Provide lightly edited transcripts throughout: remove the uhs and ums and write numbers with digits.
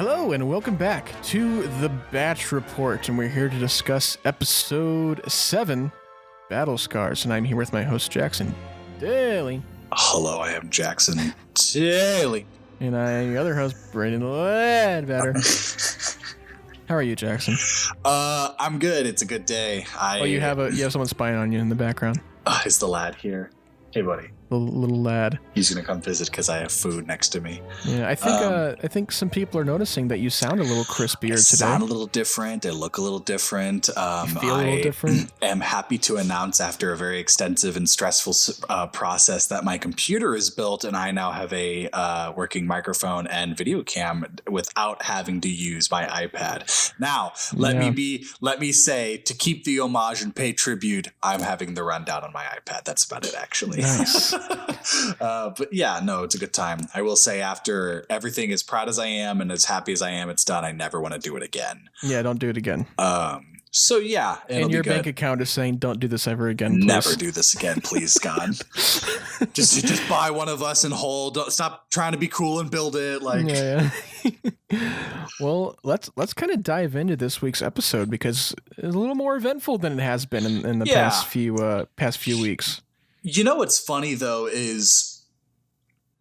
Hello and welcome back to the Batch Report, and we're here to discuss episode 7, Battle Scars, and I'm here with my host Jackson Daly. Hello, I am Jackson Daly. And I am your other host, Braydon Leadbetter. How are you, Jackson? I'm good. It's a good day. You have someone spying on you in the background. Is the lad here? Hey, buddy. Little lad. He's gonna come visit because I have food next to me. Yeah, I think some people are noticing that you sound a little crispier today. Sound a little different. I look a little different. Feel a little different. I am happy to announce, after a very extensive and stressful process, that my computer is built and I now have a working microphone and video cam without having to use my iPad. Now, let me say, to keep the homage and pay tribute, I'm having the rundown on my iPad. That's about it, actually. Nice. But yeah, no, it's a good time. I will say, after everything, as proud as I am and as happy as I am it's done, I never want to do it again. Yeah, don't do it again. So yeah, and your bank account is saying, "Don't do this ever again. Please. Never do this again, please, God." just buy one of us and hold. Don't stop trying to be cool and build it. Yeah. Well, let's kind of dive into this week's episode because it's a little more eventful than it has been in the past few weeks. You know what's funny though is,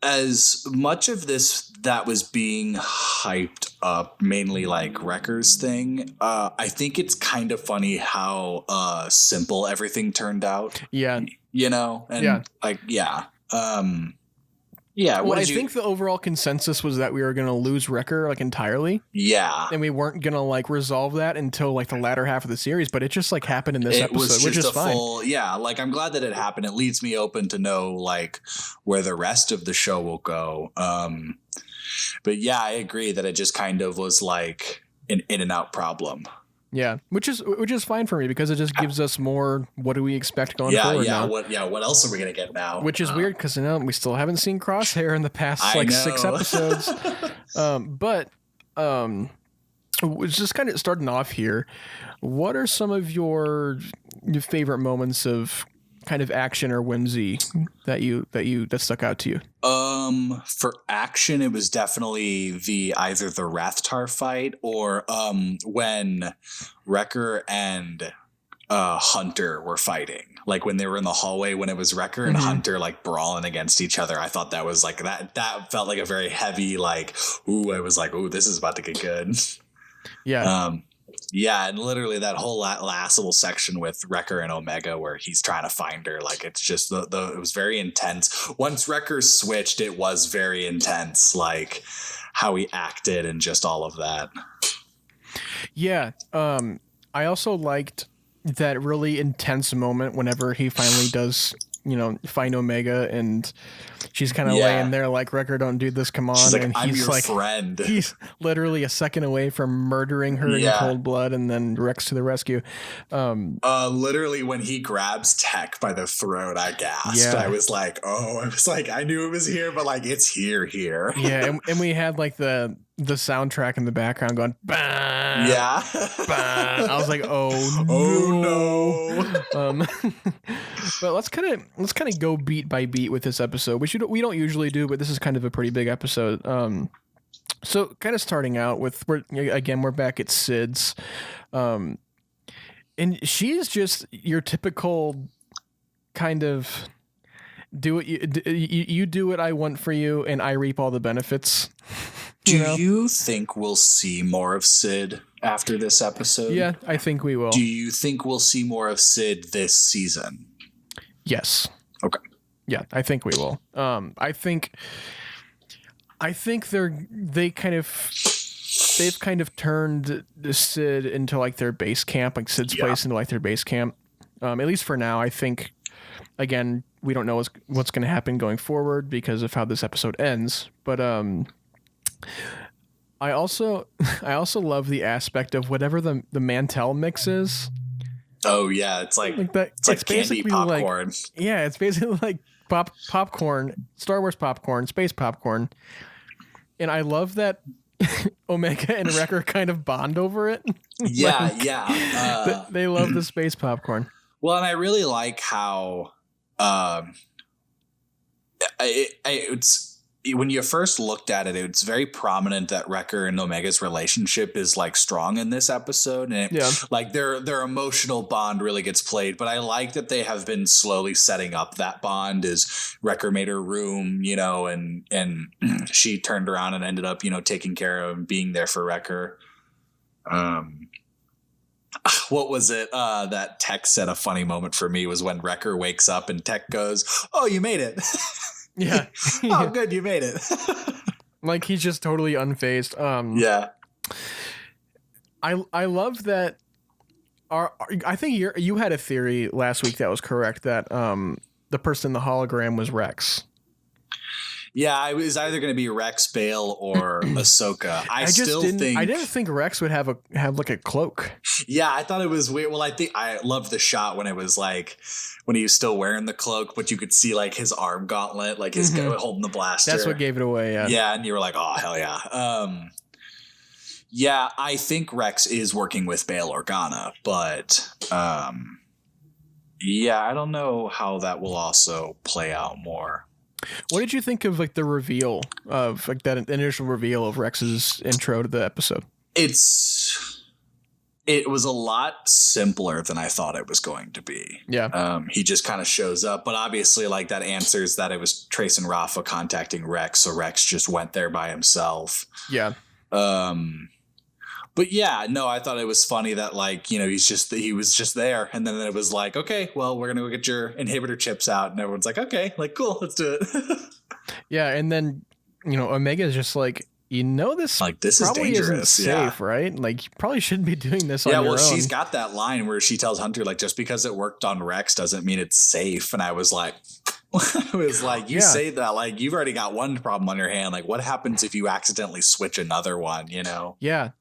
as much of this that was being hyped up, mainly like Wrecker's thing, I think it's kind of funny how simple everything turned out. Yeah. You know? And yeah. Well, I think the overall consensus was that we were going to lose Wrecker entirely. Yeah. And we weren't going to resolve that until the latter half of the series, but it just happened in this episode, which is fine. I'm glad that it happened. It leaves me open to know where the rest of the show will go. But yeah, I agree that it just kind of was an in and out problem. Yeah, which is fine for me because it just gives us more. What do we expect going forward now? What else are we gonna get now? Which is weird because we still haven't seen Crosshair in the past 6 episodes. But just kind of starting off here. What are some of your favorite moments of kind of action or whimsy that stuck out to you? For action, it was definitely either the Rathtar fight or when Wrecker and Hunter were fighting. When they were in the hallway, when it was Wrecker and Hunter brawling against each other. I thought that was that felt like a very heavy I was ooh, this is about to get good. Yeah. Yeah, and literally that whole last little section with Wrecker and Omega where he's trying to find her, it's just it was very intense. Once Wrecker switched, it was very intense, how he acted and just all of that. Yeah. I also liked that really intense moment whenever he finally does, find Omega and she's kind of laying there Wrecker, don't do this, come on. She's and I'm he's your friend. He's literally a second away from murdering her in cold blood, and then Rex to the rescue. Literally when he grabs Tech by the throat, I gasped. I was I knew it was here, but it's here. Yeah, and we had the soundtrack in the background going, bah, yeah. Bah. I was like, oh no. But let's kind of go beat by beat with this episode, which we don't usually do, but this is kind of a pretty big episode. So kind of starting out with, we're back at Sid's, and she's just your typical kind of do what you do what I want for you, and I reap all the benefits. Do you think we'll see more of Sid after this episode? Yeah, I think we will. Do you think we'll see more of Sid this season? Yes. Okay. Yeah, I think we will. I think they've kind of turned Sid into their base camp, Sid's place into their base camp. At least for now. I think, again, we don't know what's going to happen going forward because of how this episode ends. But I also love the aspect of whatever the Mantel mix is. Oh yeah, it's that. It's candy popcorn. It's basically popcorn, Star Wars popcorn, space popcorn, and I love that Omega and Wrecker kind of bond over it. Yeah. They love the space popcorn. Well, and I really like how it's when you first looked at it, it's very prominent that Wrecker and Omega's relationship is like strong in this episode, and like their emotional bond really gets played. But I like that they have been slowly setting up that bond as Wrecker made her room, you know, and she turned around and ended up, you know, taking care of and being there for Wrecker. What was it? That Tech said a funny moment for me was when Wrecker wakes up and Tech goes, "Oh, you made it." Yeah. Oh, good, you made it. Like he's just totally unfazed. Yeah. I love that. I think you had a theory last week that was correct, that the person in the hologram was Rex. Yeah, it was either going to be Rex, Bale, or Ahsoka. I didn't think Rex would have like a cloak. Yeah, I thought it was weird. Well, I think I loved the shot when it was like when he was still wearing the cloak, but you could see like his arm gauntlet, like his guy holding the blaster. That's what gave it away. Yeah. Yeah, and you were like, oh hell yeah. Yeah, I think Rex is working with Bail Organa, but yeah, I don't know how that will also play out more. What did you think of like the reveal of like that initial reveal of Rex's intro to the episode? It was a lot simpler than I thought it was going to be. Yeah. He just kind of shows up, but obviously like that answers that it was Trace and Rafa contacting Rex, so Rex just went there by himself. Yeah. But yeah, no, I thought it was funny that like, you know, he was just there, and then it was like, okay, well, we're gonna go get your inhibitor chips out, and everyone's like, okay, like cool, let's do it. Yeah, and then, you know, Omega is just like, you know, this probably is dangerous, isn't safe, right? Like, you probably shouldn't be doing this on your own. Yeah, well, she's got that line where she tells Hunter, like, just because it worked on Rex doesn't mean it's safe. And I was like, say that, like, you've already got one problem on your hand. Like, what happens if you accidentally switch another one, you know? Yeah.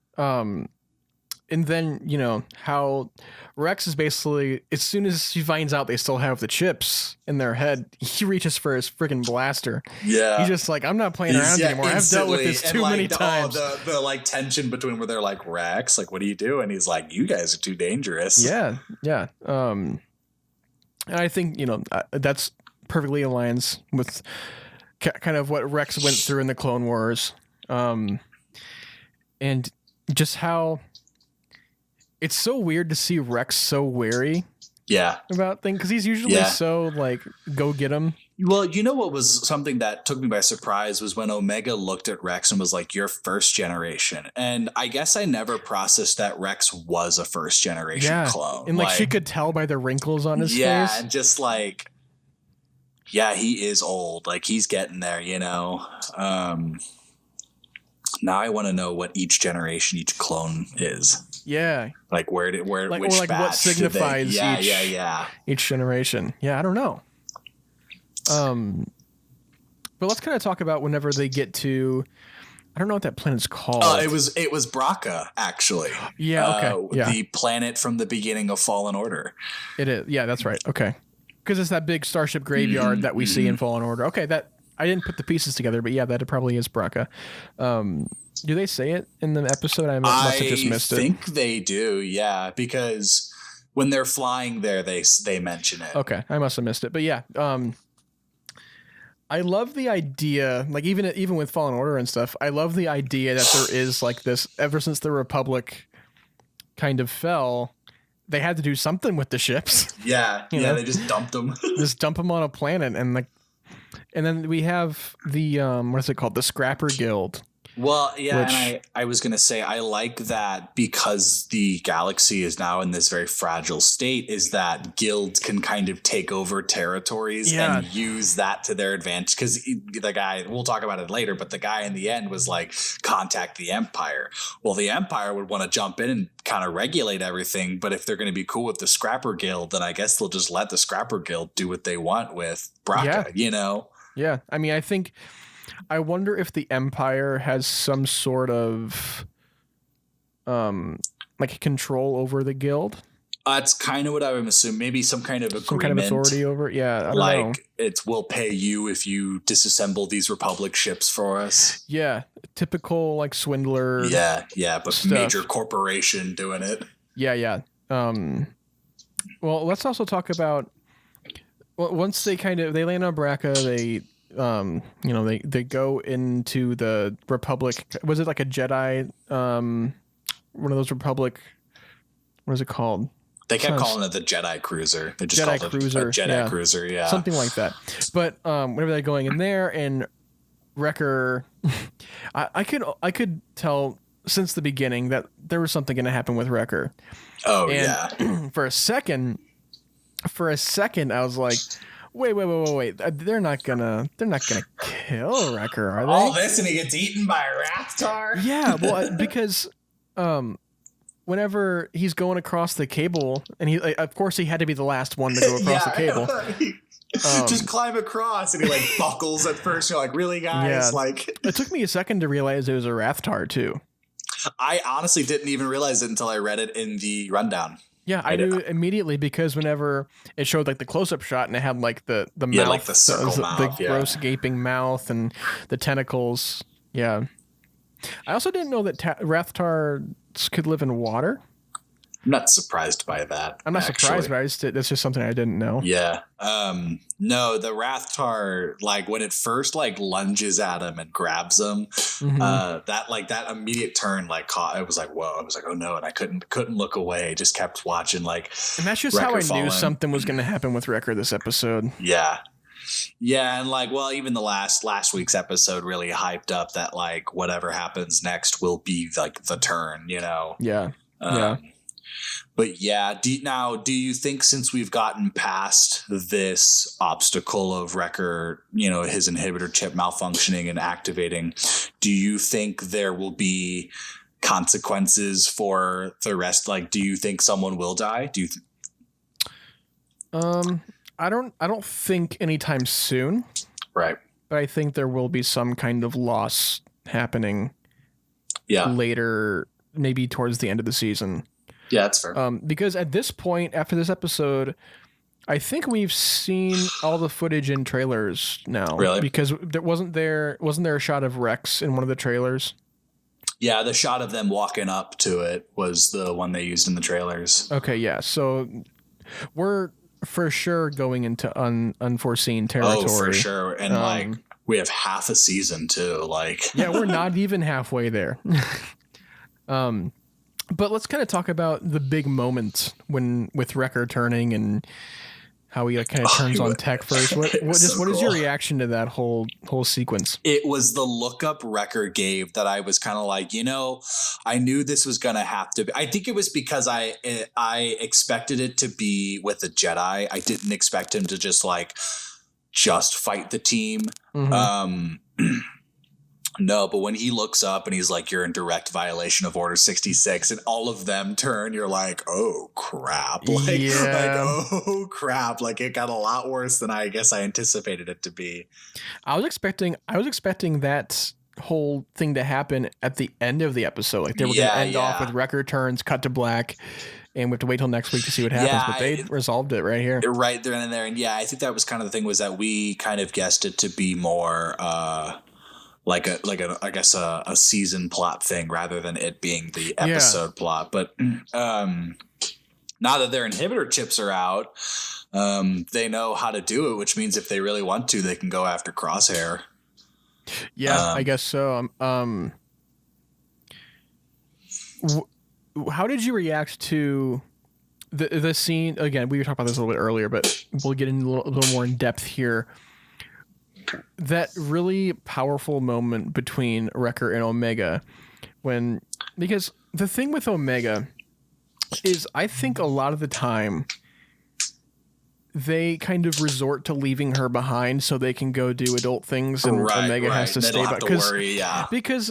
And then, you know, how Rex is basically, as soon as he finds out they still have the chips in their head, he reaches for his freaking blaster. Yeah. He's just like, I'm not playing around anymore. I've dealt with this too many times. The like tension between where they're like, Rex, like, what do you do? And he's like, you guys are too dangerous. Yeah. Yeah. And I think, you know, that's perfectly aligns with kind of what Rex went through in the Clone Wars. And just how it's so weird to see Rex so wary about things, because he's usually so like, go get him. Well, you know what was something that took me by surprise was when Omega looked at Rex and was like, you're first generation. And I guess I never processed that Rex was a first generation clone. And like she could tell by the wrinkles on his face. Yeah, and just like, yeah, he is old. Like he's getting there, you know. Now I want to know what each generation, each clone is. Yeah. Like which like batch what signifies each generation. Yeah, I don't know. But let's kind of talk about whenever they get to, I don't know what that planet's called. It was Braca, actually. Yeah, okay. The planet from the beginning of Fallen Order. It is. Yeah, that's right. Okay. Because it's that big starship graveyard that we see in Fallen Order. Okay, that I didn't put the pieces together, but yeah, that probably is Braca. Do they say it in the episode? I must have just missed it. I think they do, yeah, because when they're flying there, they mention it. Okay, I must have missed it, but yeah, I love the idea, like even with Fallen Order and stuff, I love the idea that there is like this, ever since the Republic kind of fell, they had to do something with the ships. Yeah, yeah, they just dumped them. Just dump them on a planet, and then we have the what is it called? The Scrapper Guild. Well, yeah, and I was going to say, I like that because the galaxy is now in this very fragile state, is that guilds can kind of take over territories and use that to their advantage. Because the guy, we'll talk about it later, but the guy in the end was like, contact the Empire. Well, the Empire would want to jump in and kind of regulate everything. But if they're going to be cool with the Scrapper Guild, then I guess they'll just let the Scrapper Guild do what they want with Braca, you know? Yeah, I mean, I wonder if the Empire has some sort of like control over the guild. That's kind of what I would assume. Maybe some kind of agreement, some kind of authority over it. Yeah, I don't know. We'll pay you if you disassemble these Republic ships for us. Yeah, typical like swindler. Yeah, but stuff. Major corporation doing it. Yeah. Well, let's also talk about once they land on Braca, they go into the Republic. Was it like a Jedi? One of those Republic. What is it called? They kept calling it the Jedi Cruiser. They just Jedi called Cruiser, it a Jedi Cruiser, yeah. Something like that. But whenever they're going in there and Wrecker, I could tell since the beginning that there was something going to happen with Wrecker. Oh, and yeah. For a second, I was like, wait. They're not gonna kill Wrecker, are they? All this and he gets eaten by a Rathtar? Yeah, well, because whenever he's going across the cable, and of course he had to be the last one to go across the cable. Just climb across, and he like buckles at first. You're like, really, guys? Yeah. Like, it took me a second to realize it was a Rathtar too. I honestly didn't even realize it until I read it in the rundown. Yeah, I knew immediately because whenever it showed like the close-up shot and it had like the mouth, like the circle mouth, the gross gaping mouth and the tentacles. Yeah, I also didn't know that Rathtar could live in water. I'm not surprised by that. I'm not surprised, but that's just something I didn't know. Yeah. No, the Rathtar, like when it first like lunges at him and grabs him, that immediate turn like caught. I was like, whoa! I was like, oh no! And I couldn't look away. Just kept watching like. And that's just Wrecker how I knew something was going to happen with Wrecker this episode. Yeah. Yeah, and like, well, even the last week's episode really hyped up that like whatever happens next will be like the turn, you know. Yeah. But yeah, do you think since we've gotten past this obstacle of Wrecker, his inhibitor chip malfunctioning and activating, do you think there will be consequences for the rest? Like, do you think someone will die? I don't think anytime soon. Right. But I think there will be some kind of loss happening. Yeah. Later, maybe towards the end of the season. Yeah, that's fair. Because at this point, after this episode, I think we've seen all the footage in trailers now. Really? Because wasn't there a shot of Rex in one of the trailers? Yeah, the shot of them walking up to it was the one they used in the trailers. Okay, yeah. So we're for sure going into unforeseen territory. Oh, for sure. And like we have half a season too. Like yeah, we're not even halfway there. But let's kind of talk about the big moment with Wrecker turning and how he kind of turns on tech first. What is your reaction to that whole sequence? It was the look up Wrecker gave that I was kind of like, I knew this was going to have to be. I think it was because I expected it to be with a Jedi. I didn't expect him to just fight the team. Mm-hmm. No, but when he looks up and he's like, you're in direct violation of Order 66 and all of them turn, you're like, oh crap. Oh crap. Like it got a lot worse than I guess I anticipated it to be. I was expecting that whole thing to happen at the end of the episode. Like they were going to end off with Wrecker turns, cut to black, and we have to wait till next week to see what happens. But they resolved it right here. Right there and there. And yeah, I think that was kind of the thing was that we kind of guessed it to be more, a season plot thing rather than it being the episode plot. But now that their inhibitor chips are out, they know how to do it, which means if they really want to, they can go after Crosshair. Yeah, I guess so. How did you react to the scene? Again, we were talking about this a little bit earlier, but we'll get into a little more in depth here. That really powerful moment between Wrecker and Omega because the thing with Omega is I think a lot of the time they kind of resort to leaving her behind so they can go do adult things and Omega has to stay behind. Because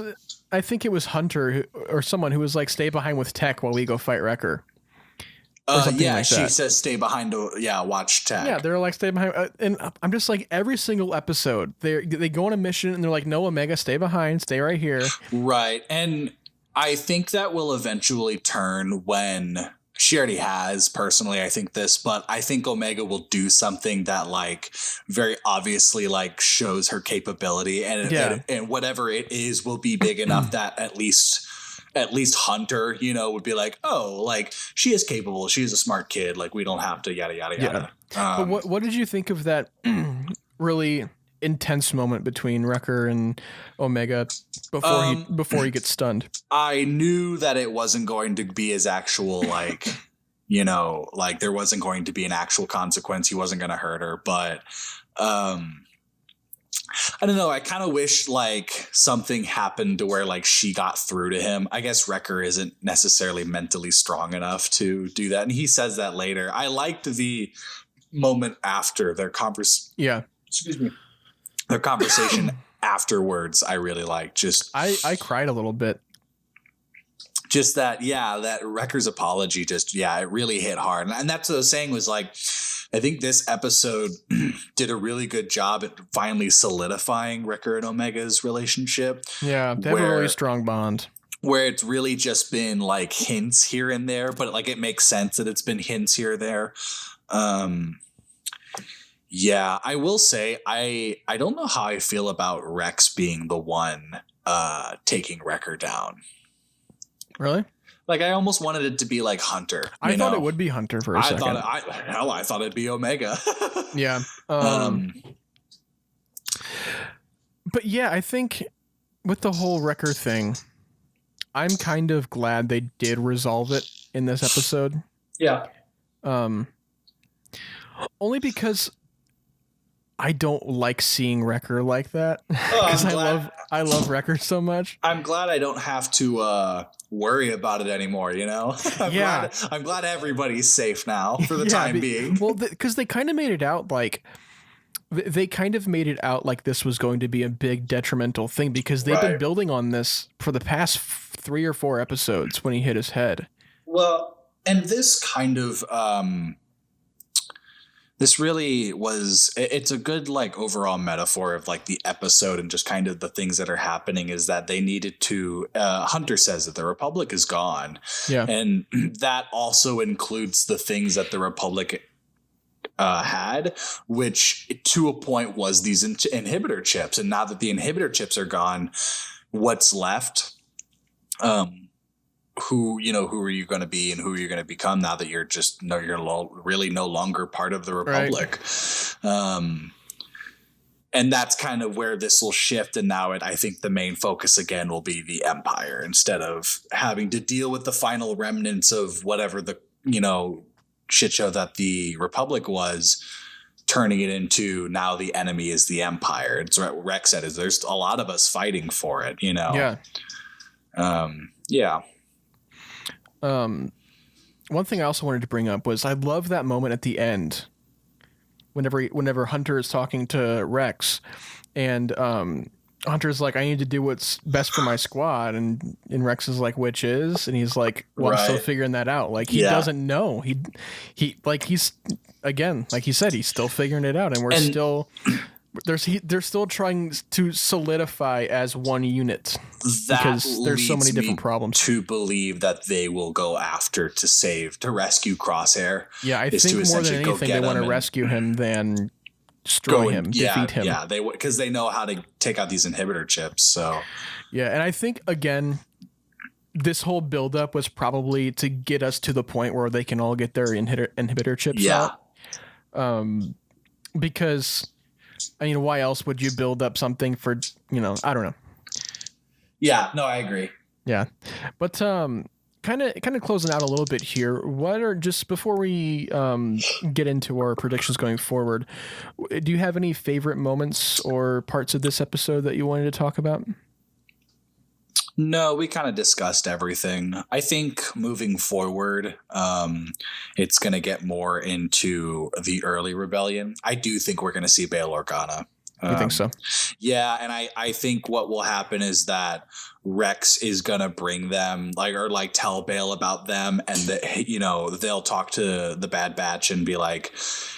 I think it was Hunter or someone who was like, stay behind with Tech while we go fight Wrecker. She says stay behind to watch Tech. Yeah, they're like stay behind, and I'm just like every single episode they go on a mission and they're like, no, Omega, stay behind, stay right here. Right, and I think that will eventually turn when she already has. Personally, I think this, but I think Omega will do something that like very obviously like shows her capability, and whatever it is will be big enough that at least Hunter, would be like, oh, like she is capable. She is a smart kid. Like we don't have to yada, yada, yada. But what did you think of that really intense moment between Wrecker and Omega before he gets stunned? I knew that it wasn't going to be his actual like, you know, like there wasn't going to be an actual consequence. He wasn't going to hurt her, but I don't know. I kind of wish like something happened to where like she got through to him. I guess Wrecker isn't necessarily mentally strong enough to do that. And he says that later. I liked the moment after their conversation. Yeah. Excuse me. Their conversation afterwards. I really liked. Just I cried a little bit. Just that, yeah, that Wrecker's apology just, yeah, it really hit hard. And that's what I was saying was like, I think this episode did a really good job at finally solidifying Wrecker and Omega's relationship. Yeah, they have a really strong bond. Where it's really just been like hints here and there, but like it makes sense that it's been hints here or there. Yeah, I will say I don't know how I feel about Rex being the one taking Wrecker down. Really? Like I almost wanted it to be like Hunter. I thought it would be Hunter for a second. I thought it'd be Omega. Yeah. But yeah, I think with the whole Wrecker thing, I'm kind of glad they did resolve it in this episode. Yeah. Only because I don't like seeing Wrecker like that. Because I love Wrecker so much. I'm glad I don't have to worry about it anymore, you know? I'm glad everybody's safe now for the time being. Well, because they kind of made it out like this was going to be a big detrimental thing because they've been building on this for the past 3 or 4 episodes when he hit his head. Well, and this kind of this really was, it's a good like overall metaphor of like the episode and just kind of the things that are happening is that they needed to, Hunter says that the Republic is gone. Yeah. And that also includes the things that the Republic had, which to a point was these inhibitor chips. And now that the inhibitor chips are gone, what's left? Who are you going to be and who are you going to become now that you're just really no longer part of the Republic. Right. And that's kind of where this will shift. And now I think the main focus again will be the Empire instead of having to deal with the final remnants of whatever the, shit show that the Republic was, turning it into now the enemy is the Empire. It's what Rex said is there's a lot of us fighting for it, Yeah. Yeah. One thing I also wanted to bring up was I love that moment at the end whenever Hunter is talking to Rex and Hunter's like, I need to do what's best for my squad, and Rex is like, which is, and he's like, well, I'm still figuring that out. Like he doesn't know. He's again, like he said, he's still figuring it out, and they're still trying to solidify as one unit because there's so many different problems. To believe that they will go after to rescue Crosshair. Yeah, I think more than anything they want to rescue him than destroy him, defeat him. Yeah, because they know how to take out these inhibitor chips. So yeah, and I think again, this whole buildup was probably to get us to the point where they can all get their inhibitor chips out. Because I mean, why else would you build up something for, I don't know. Yeah, no, I agree. Yeah. But kind of closing out a little bit here. What are, just before we get into our predictions going forward, do you have any favorite moments or parts of this episode that you wanted to talk about? No, we kind of discussed everything. I think moving forward, it's going to get more into the early rebellion. I do think we're going to see Bail Organa. You think so? Yeah, and I think what will happen is that Rex is gonna bring them tell Bail about them, and they'll talk to the Bad Batch and be like,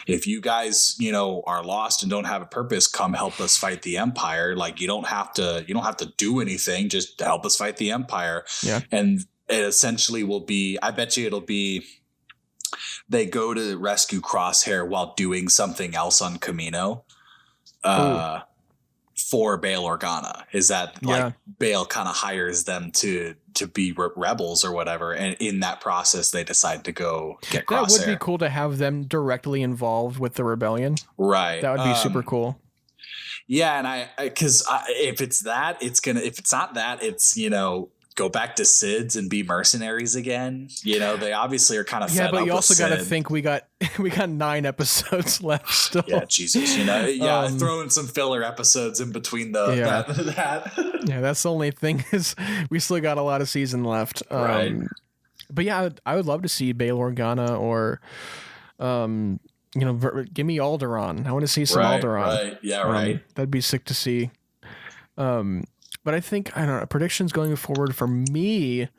if you guys are lost and don't have a purpose, come help us fight the Empire. Like you don't have to do anything, just help us fight the Empire. Yeah, and it essentially will be. I bet you it'll be. They go to rescue Crosshair while doing something like Kamino. For Bail Organa is that Bail kind of hires them to be rebels or whatever, and in that process they decide to go get Crosshair. That would be cool to have them directly involved with the rebellion. Right, that would be super cool. Yeah, and because if it's that, if it's not that, it's, go back to SIDS and be mercenaries again. They obviously are kind of Yeah, fed but up you with also got to Sid. think we got 9 episodes left still. Yeah, Jesus, throw in some filler episodes in between that. Yeah, that's the only thing is we still got a lot of season left. Right. But yeah, I would love to see Bail Organa or, give me Alderaan. I want to see some Alderaan. Right. Yeah. Right. That'd be sick to see. But I think, I don't know, predictions going forward for me.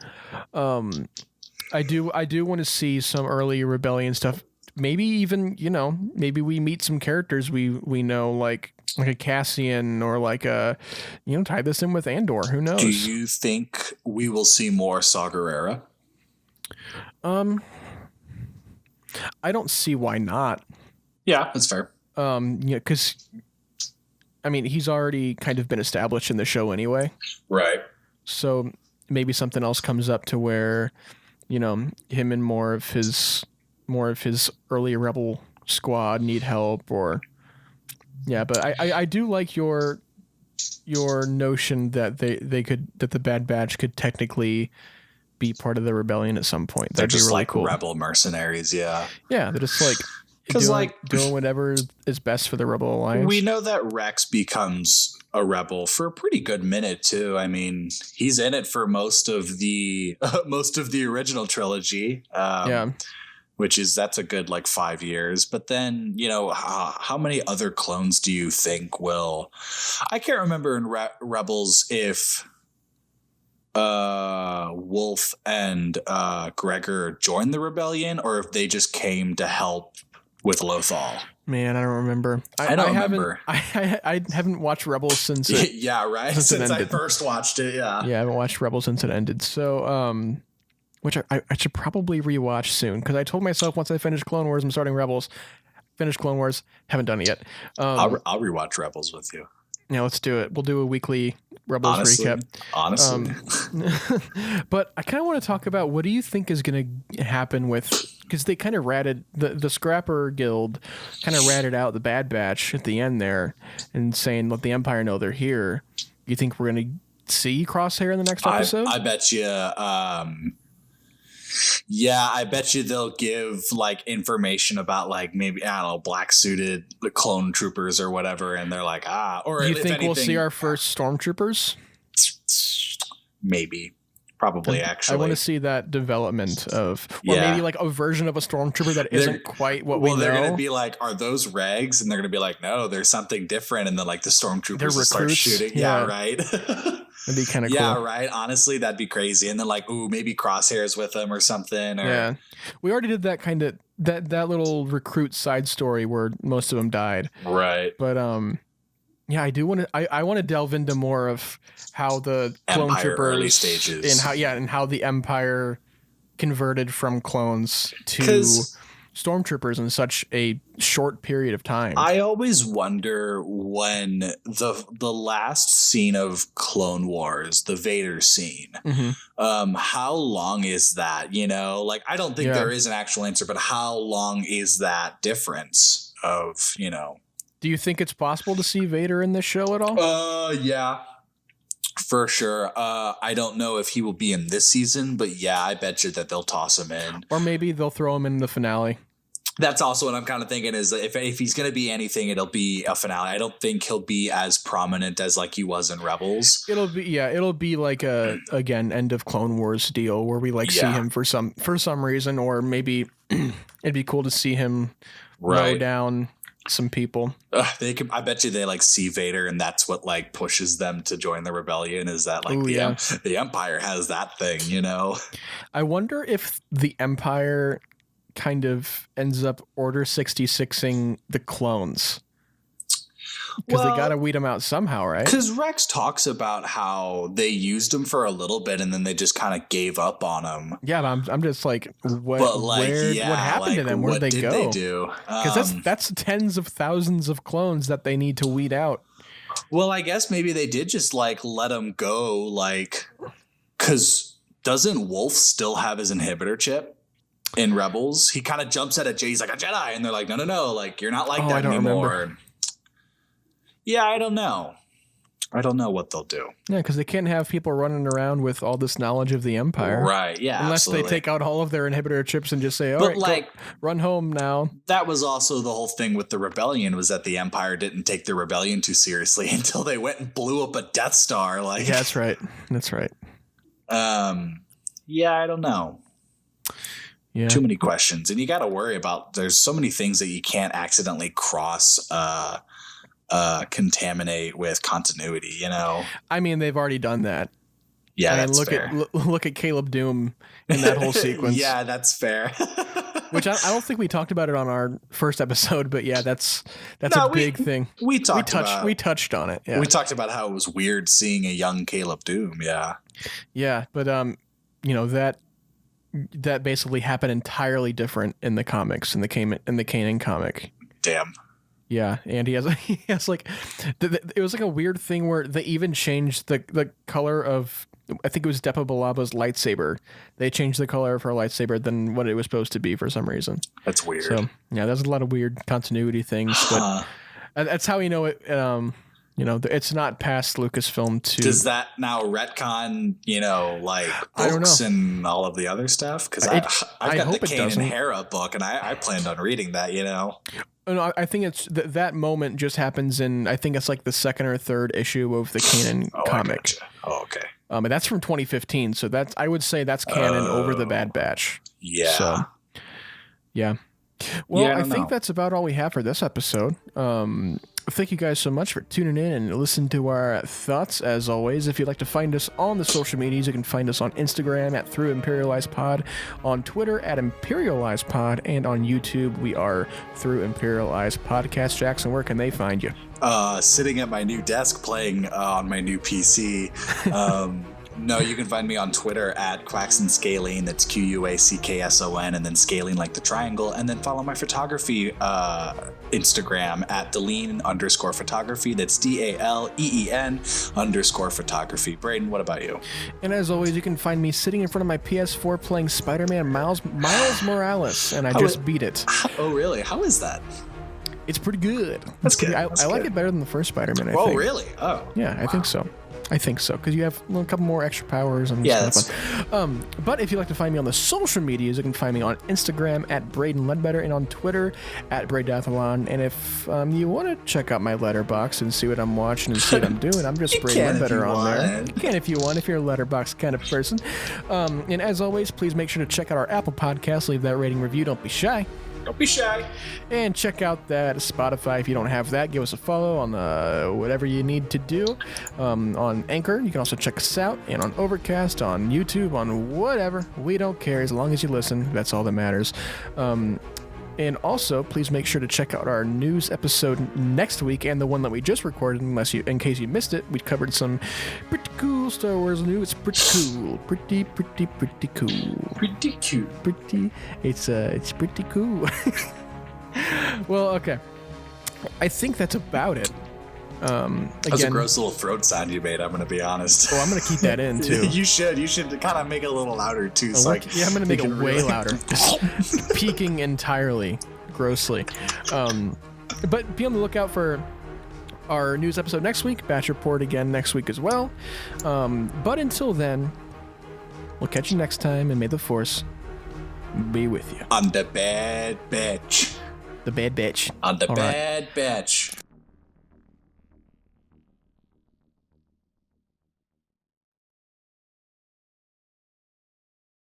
I do want to see some early Rebellion stuff. Maybe even, maybe we meet some characters we know, like a Cassian or like tie this in with Andor. Who knows? Do you think we will see more Saw Gerrera? I don't see why not. Yeah, that's fair. Because I mean, he's already kind of been established in the show anyway. Right. So maybe something else comes up to where, him and more of his early Rebel squad need help, or but I do like your notion that that the Bad Batch could technically be part of the rebellion at some point. They're That'd just be really like cool. Rebel mercenaries. Yeah. Yeah. They're just like, doing whatever is best for the Rebel Alliance. We know that Rex becomes a rebel for a pretty good minute too. I mean, he's in it for most of the original trilogy. That's a good 5 years. But then, how many other clones do you think will? I can't remember in Rebels if Wolf and Gregor joined the rebellion or if they just came to help with Lothal. Man, I don't remember. I don't remember. I haven't watched Rebels since since I first watched it. Yeah, I haven't watched Rebels since it ended. So which I should probably rewatch soon, because I told myself once I finish Clone Wars I'm starting Rebels. Finish Clone Wars, haven't done it yet. I'll rewatch Rebels with you. Yeah, let's do it. We'll do a weekly Rebels recap. Honestly. But I kind of want to talk about, what do you think is going to happen with, because they kind of ratted, the Scrapper Guild kind of ratted out the Bad Batch at the end there and saying, let the Empire know they're here. You think we're going to see Crosshair in the next episode? I bet you. I bet you they'll give information about maybe, I don't know, black suited clone troopers or whatever, and they're like, or you think we'll see our first stormtroopers? Maybe, probably. Actually, I want to see that development of, or maybe a version of a stormtrooper that isn't quite what we know. They're gonna be like, are those regs? And they're gonna be like, no, there's something different. And then the stormtroopers will start shooting. Yeah, right. That'd be kind of cool. Yeah, right. Honestly, that'd be crazy. And then maybe Crosshair's with them or something. Or... we already did that kind of that little recruit side story where most of them died. Right. But I do want to. I want to delve into more of how the clone Empire troopers early stages and how the Empire converted from clones to stormtroopers in such a short period of time. I always wonder when the last scene of Clone Wars, the Vader scene, how long is that? I don't think there is an actual answer, but how long is that difference of, Do you think it's possible to see Vader in this show at all? Yeah, for sure. I don't know if he will be in this season, but I bet you that they'll toss him in. Or maybe they'll throw him in the finale. That's also what I'm kind of thinking, is if he's going to be anything, it'll be a finale. I don't think he'll be as prominent as he was in Rebels. It'll be like a, again, end of Clone Wars deal where we see him for some reason, or maybe it'd be cool to see him mow down some people. I bet you they see Vader, and that's what pushes them to join the rebellion, is that the Empire has that thing, I wonder if the Empire kind of ends up Order 66ing the clones, because they got to weed them out somehow, right? Because Rex talks about how they used them for a little bit and then they just kind of gave up on them. Yeah, but I'm just what happened to them? Where'd they go? What did they do? Because that's tens of thousands of clones that they need to weed out. Well, I guess maybe they did just let them go, because doesn't Wolf still have his inhibitor chip in Rebels? He kind of jumps at a Jedi. He's like, a Jedi, and they're like, no, you're not like that anymore. Remember. Yeah, I don't know. I don't know what they'll do. Yeah, because they can't have people running around with all this knowledge of the Empire. Right, yeah, unless absolutely. they take out all of their inhibitor chips and just say, all right, like, go, run home now. That was also the whole thing with the rebellion, was that the Empire didn't take the rebellion too seriously until they went and blew up a Death Star. Like, yeah, that's right. That's right. Yeah, I don't know. Yeah. Too many questions. And you got to worry about, there's so many things that you can't accidentally contaminate with continuity, you know? I mean, they've already done that. Yeah, that's fair. Look at Caleb Doom in that whole sequence. Yeah, that's fair. Which I don't think we talked about it on our first episode, but yeah, that's a big thing. We touched on it. Yeah. We talked about how it was weird seeing a young Caleb Doom. Yeah. Yeah, but you know, that basically happened entirely different in the comics, in the Kanan comic. Damn. Yeah, and he has like, it was like a weird thing where they even changed the color of, I think it was Depa Biloba's lightsaber. They changed the color of her lightsaber than what it was supposed to be for some reason. That's weird. So yeah, there's a lot of weird continuity things, but that's how you know it. You know, it's not past Lucasfilm to. Does that now retcon, you know, like books and all of the other stuff? Because I've got the Kanan Hera book, and I planned on reading that, you know. No, I think it's that moment just happens in, I think it's like the second or third issue of the Kanan comic. Gotcha. Oh, okay. And that's from 2015, so I would say that's canon over the Bad Batch. Yeah. So, yeah. Well, I think that's about all we have for this episode. Thank you guys so much for tuning in and listening to our thoughts. As always, if you'd like to find us on the social medias, you can find us on Instagram at @ThroughImperializedPod, on Twitter at ImperializedPod, and on YouTube we are Through Imperialized Podcast. Jackson, where can they find you? Sitting at my new desk playing on my new PC. No, you can find me on Twitter at Quackson Scaling. That's QUACKSON, and then scaling like the triangle. And then follow my photography Instagram at Deleen_photography. That's DALEEN_photography. Braydon, what about you? And as always, you can find me sitting in front of my PS4 playing Spider-Man Miles Morales, and I just beat it. Oh, really? How is that? It's pretty good. That's good. I like it better than the first Spider-Man, I think. Oh, really? Oh. Yeah, I think so. Because you have a couple more extra powers. And that's fun. But if you'd like to find me on the social medias, you can find me on Instagram at BraydonLeadbetter and on Twitter at Braydathlon. And if you want to check out my letterbox and see what I'm watching and see what I'm doing, I'm just BraydonLeadbetter on there. You can if you want, if you're a letterbox kind of person. And as always, please make sure to check out our Apple Podcast. Leave that rating review. Don't be shy. Don't be shy. And check out that Spotify if you don't have that. Give us a follow on whatever you need to do. On Anchor, you can also check us out. And on Overcast, on YouTube, on whatever. We don't care. As long as you listen, that's all that matters. And also, please make sure to check out our news episode next week and the one that we just recorded. In case you missed it, we covered some pretty cool Star Wars news. It's pretty cool. Pretty cool. Pretty cute. It's pretty cool. Well, okay. I think that's about it. That's a gross little throat sound you made, I'm going to be honest. Oh, I'm going to keep that in, too. You should kind of make it a little louder, too. I'm going to make it way louder. Just peaking entirely, grossly. But be on the lookout for our news episode next week. Batch Report again next week as well. But until then, we'll catch you next time, and may the Force be with you. On the Bad Batch. The Bad Batch. On the Bad Batch.